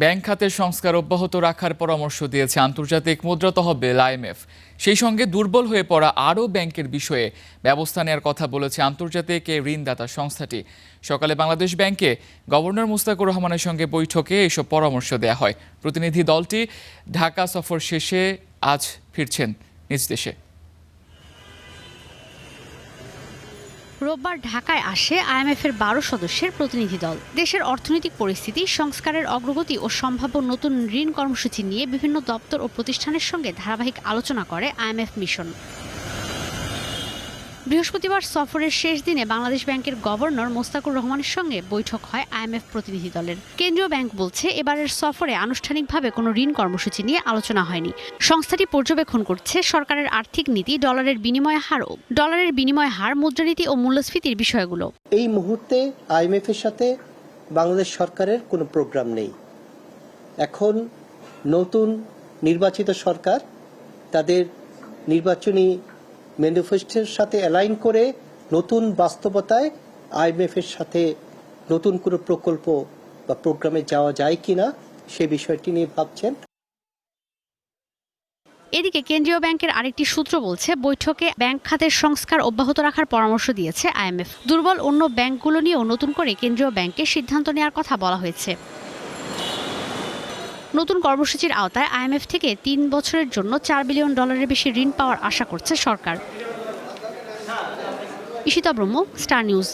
Bank খাতের সংস্কার অব্যাহত রাখার পরামর্শ দিয়েছে আন্তর্জাতিক মুদ্রা তহবিল IMF। সেই সঙ্গে দুর্বল হয়ে পড়া আরও ব্যাংকের বিষয়ে ব্যবস্থা নেওয়ার কথা বলেছে আন্তর্জাতিক এই ঋণদাতা সংস্থাটি। সকালে বাংলাদেশ ব্যাংকে গভর্নর মুস্তাকুর রহমানের সঙ্গে বৈঠকে এসব পরামর্শ দেওয়া হয়। প্রতিনিধি দলটি ঢাকা সফর শেষে আজ ফিরছেন নিজ দেশে। রোববার ঢাকায় আসে IMF-এর 12 সদস্যের প্রতিনিধি দল। দেশের অর্থনৈতিক পরিস্থিতি, সংস্কারের অগ্রগতি ও সম্ভাব্য নতুন ঋণ কর্মসূচি নিয়ে বিভিন্ন দপ্তর ও প্রতিষ্ঠানের সঙ্গে ধারাবাহিক আলোচনা করে IMF মিশন। বৃহস্পতিবার সফরের শেষ দিনে বাংলাদেশ ব্যাংকের গভর্নর মোস্তাকুর রহমানের সঙ্গে বৈঠক হয় IMF প্রতিনিধি দলের। কেন্দ্রীয় ব্যাংক বলছে, এবারের সফরে আনুষ্ঠানিকভাবে কোনো ঋণ কর্মসূচি নিয়ে আলোচনা হয়নি। সংস্থাটি পর্যবেক্ষণ করছে সরকারের আর্থিক নীতি, ডলারের বিনিময় হার, মুদ্রানীতি ও মূল্যস্ফীতির বিষয়গুলো। এই মুহূর্তে IMF এর সাথে বাংলাদেশ সরকারের কোনো প্রোগ্রাম নেই। এখন নতুন নির্বাচিত সরকার তাদের নির্বাচনী ম্যানিফেস্টোর সাথে অ্যালাইন করে নতুন বাস্তবতায় IMF এর সাথে নতুন কোনো প্রকল্প বা প্রোগ্রামে যাওয়া যায় কিনা সে বিষয়টি নিয়ে ভাবছেন। এদিকে কেন্দ্রীয় ব্যাংকের আরেকটি সূত্র বলছে, বৈঠকে ব্যাংক খাতের সংস্কার অব্যাহত রাখার পরামর্শ দিয়েছে IMF। দুর্বল অন্য ব্যাংকগুলো নিয়েও নতুন করে কেন্দ্রীয় ব্যাংকে সিদ্ধান্ত নেওয়ার কথা বলা হয়েছে। নতুন কর্মসূচির আওতায় IMF থেকে 3 বছরের জন্য $4 বিলিয়ন বেশি ঋণ পাওয়ার আশা করছে সরকার। ঈশিতা ব্রহ্ম, স্টার নিউজ।